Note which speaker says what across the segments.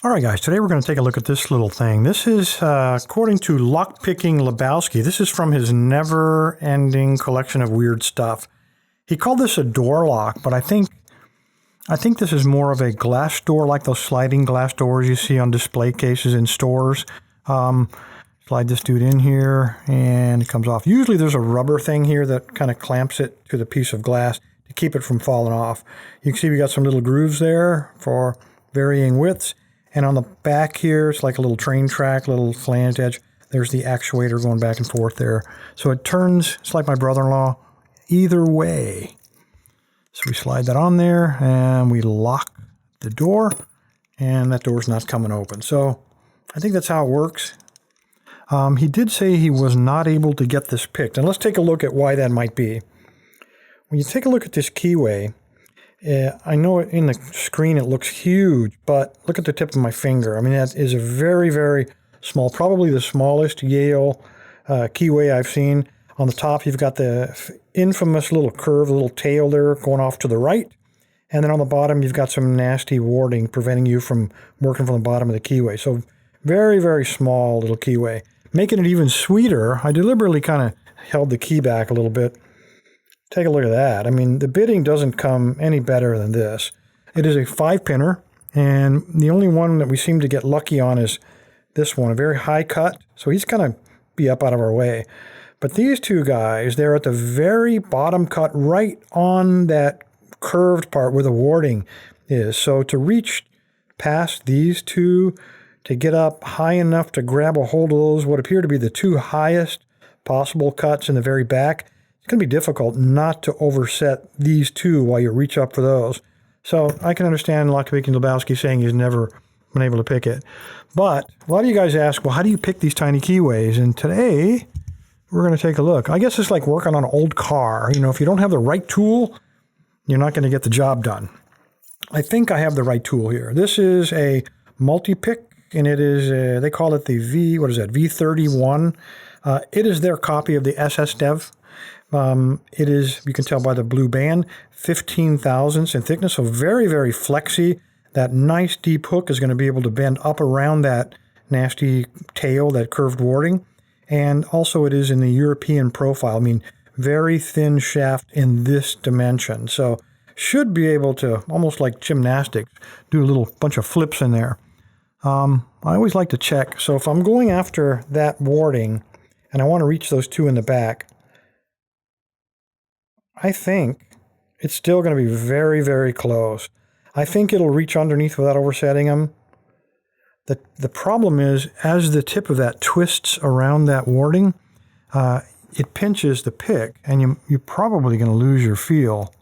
Speaker 1: All right, guys, today we're going to take a look at this little thing. This is, according to LockPicking Lebowski, this is from his never-ending collection of weird stuff. He called this a door lock, but I think this is more of a glass door, like those sliding glass doors you see on display cases in stores. Slide this dude in here, and it comes off. Usually there's a rubber thing here that kind of clamps it to the piece of glass to keep it from falling off. You can see we got some little grooves there for varying widths. And on the back here, it's like a little train track, little flanged edge. There's the actuator going back and forth there. So it turns, it's like my brother-in-law, either way. So we slide that on there, and we lock the door, and that door's not coming open. So I think that's how it works. He did say he was not able to get this picked. And let's take a look at why that might be. When you take a look at this keyway, I know in the screen it looks huge, but look at the tip of my finger. I mean, that is a very, very small, probably the smallest Yale keyway I've seen. On the top, you've got the infamous little curve, little tail there going off to the right. And then on the bottom, you've got some nasty warding preventing you from working from the bottom of the keyway. So very, very small little keyway. Making it even sweeter, I deliberately kind of held the key back a little bit. Take a look at that. I mean, the bitting doesn't come any better than this. It is a 5-pinner, and the only one that we seem to get lucky on is this one, a very high cut. So he's going to be up out of our way. But these two guys, they're at the very bottom cut, right on that curved part where the warding is. So to reach past these two, to get up high enough to grab a hold of those, what appear to be the two highest possible cuts in the very back, it's going to be difficult not to overset these two while you reach up for those. So I can understand LockPicking Lebowski saying he's never been able to pick it. But a lot of you guys ask, well, how do you pick these tiny keyways? And today we're going to take a look. I guess it's like working on an old car. You know, if you don't have the right tool, you're not going to get the job done. I think I have the right tool here. This is a multi-pick, and it is, they call it the V31. It is their copy of the SS Dev. It is, you can tell by the blue band, 15 thousandths in thickness, so very, very flexy. That nice deep hook is going to be able to bend up around that nasty tail, that curved warding. And also it is in the European profile. I mean, very thin shaft in this dimension. So should be able to, almost like gymnastics, do a little bunch of flips in there. I always like to check. So if I'm going after that warding and I want to reach those two in the back, I think it's still going to be very, very close. I think it'll reach underneath without oversetting them. The problem is, as the tip of that twists around that warding, it pinches the pick, and you're probably going to lose your feel.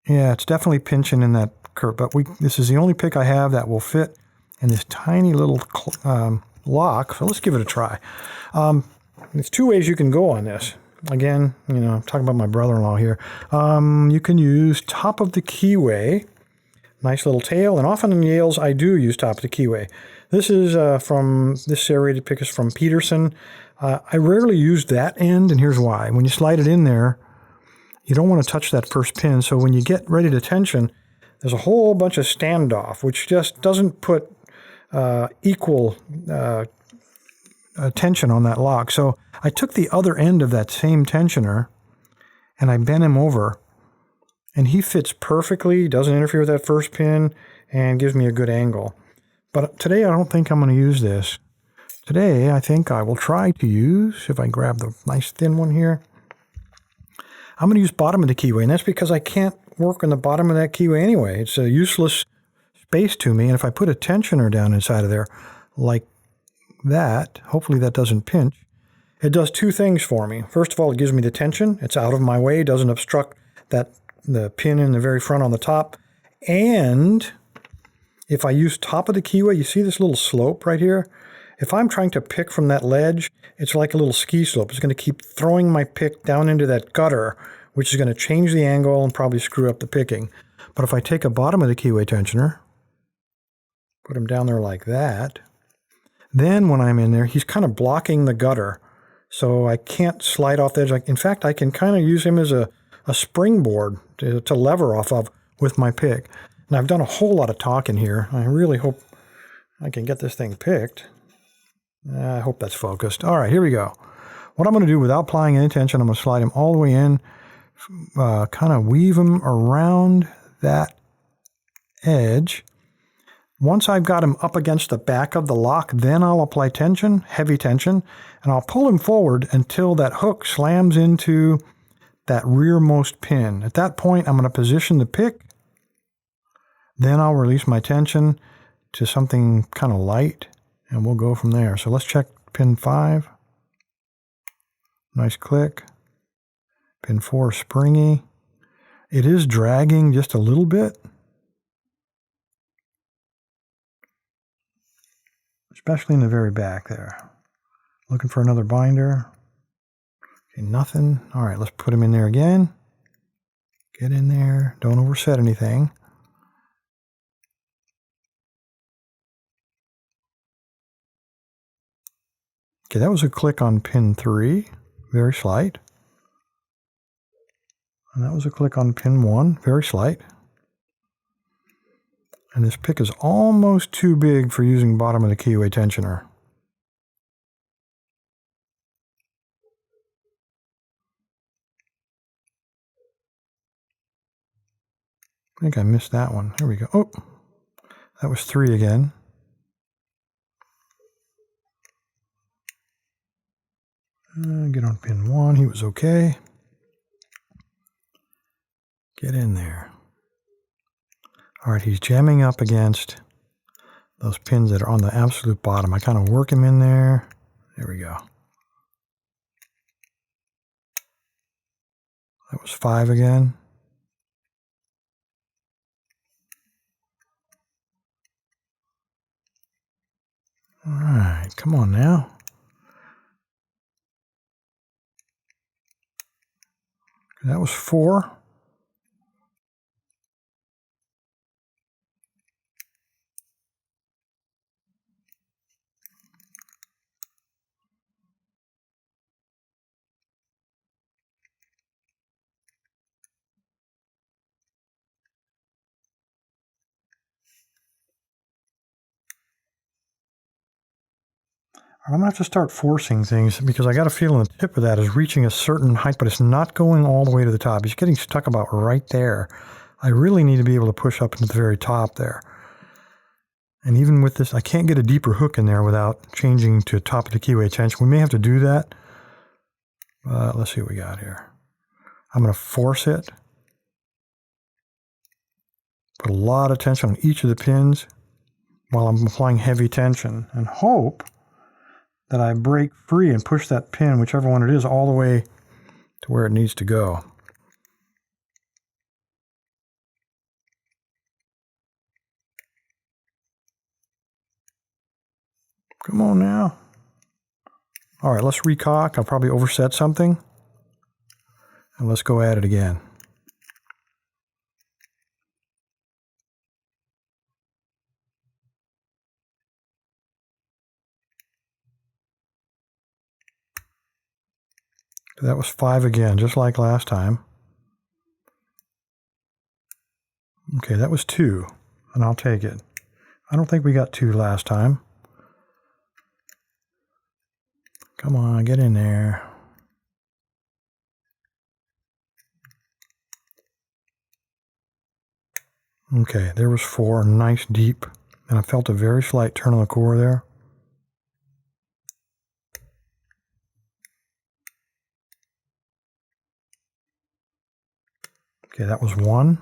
Speaker 1: Yeah, it's definitely pinching in that curve, but this is the only pick I have that will fit in this tiny little lock, so let's give it a try. There's two ways you can go on this. Again, you know, I'm talking about my brother-in-law here. You can use top of the keyway, nice little tail, and often in Yale's I do use top of the keyway. This is from, this serrated pick is from Peterson. I rarely use that end, and here's why. When you slide it in there, you don't want to touch that first pin, so when you get ready to tension, there's a whole bunch of standoff, which just doesn't put equal tension on that lock. So I took the other end of that same tensioner and I bent him over, and he fits perfectly, doesn't interfere with that first pin, and gives me a good angle. But today I don't think I'm going to use this. Today I think I will try to use, if I grab the nice thin one here, I'm going to use bottom of the keyway, and that's because I can't work on the bottom of that keyway anyway. It's a useless space to me, and if I put a tensioner down inside of there like that, hopefully that doesn't pinch. It does two things for me. First of all, it gives me the tension. It's out of my way. It doesn't obstruct the pin in the very front on the top. And if I use top of the keyway, you see this little slope right here? If I'm trying to pick from that ledge, it's like a little ski slope. It's going to keep throwing my pick down into that gutter, which is going to change the angle and probably screw up the picking. But if I take a bottom of the keyway tensioner, put him down there like that, then when I'm in there, he's kind of blocking the gutter. So I can't slide off the edge. In fact, I can kind of use him as a springboard to lever off of with my pick. And I've done a whole lot of talking here. I really hope I can get this thing picked. I hope that's focused. All right, here we go. What I'm going to do without applying any tension, I'm going to slide him all the way in, kind of weave him around that edge. Once I've got him up against the back of the lock, then I'll apply tension, heavy tension, and I'll pull him forward until that hook slams into that rearmost pin. At that point, I'm going to position the pick. Then I'll release my tension to something kind of light, and we'll go from there. So let's check pin 5. Nice click. Pin 4, springy. It is dragging just a little bit, especially in the very back there. Looking for another binder. Okay, nothing. All right, let's put him in there again. Get in there. Don't overset anything. Okay, that was a click on pin 3. Very slight. And that was a click on pin 1. Very slight. And this pick is almost too big for using bottom of the keyway tensioner. I think I missed that one. Here we go. Oh, that was 3 again. Get on pin 1. He was okay. Get in there. All right, he's jamming up against those pins that are on the absolute bottom. I kind of work him in there. There we go. That was 5 again. All right, come on now. That was 4. I'm going to have to start forcing things because I got a feeling the tip of that is reaching a certain height, but it's not going all the way to the top. It's getting stuck about right there. I really need to be able to push up into the very top there. And even with this, I can't get a deeper hook in there without changing to top of the keyway tension. We may have to do that. Let's see what we got here. I'm going to force it. Put a lot of tension on each of the pins while I'm applying heavy tension and hope that I break free and push that pin, whichever one it is, all the way to where it needs to go. Come on now. All right, let's recock. I'll probably overset something. And let's go at it again. That was 5 again, just like last time. Okay, that was 2, and I'll take it. I don't think we got 2 last time. Come on, get in there. Okay, there was 4, nice deep, and I felt a very slight turn on the core there. Okay, that was 1.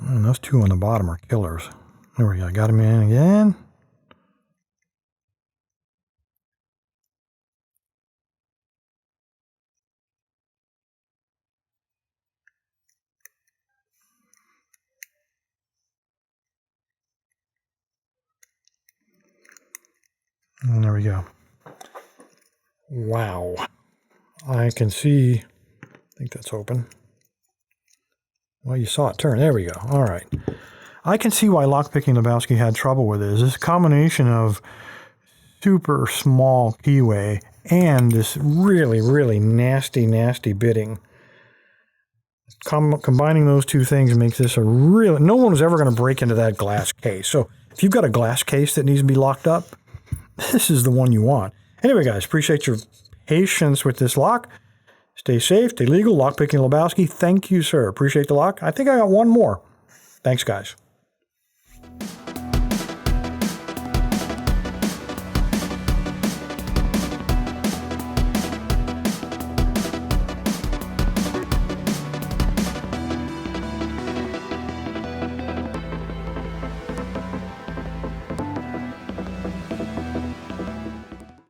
Speaker 1: And those 2 on the bottom are killers. There we go, got him in again. And there we go. Wow. I can see, I think that's open. Well, you saw it turn. There we go. All right. I can see why LockPicking Lebowski had trouble with it. It's this combination of super small keyway and this really, really nasty, nasty bitting. combining those two things makes this a real... No one was ever going to break into that glass case. So if you've got a glass case that needs to be locked up, this is the one you want. Anyway, guys, appreciate your patience with this lock. Stay safe, stay legal. LockPicking Lebowski. Thank you, sir. Appreciate the lock. I think I got one more. Thanks, guys.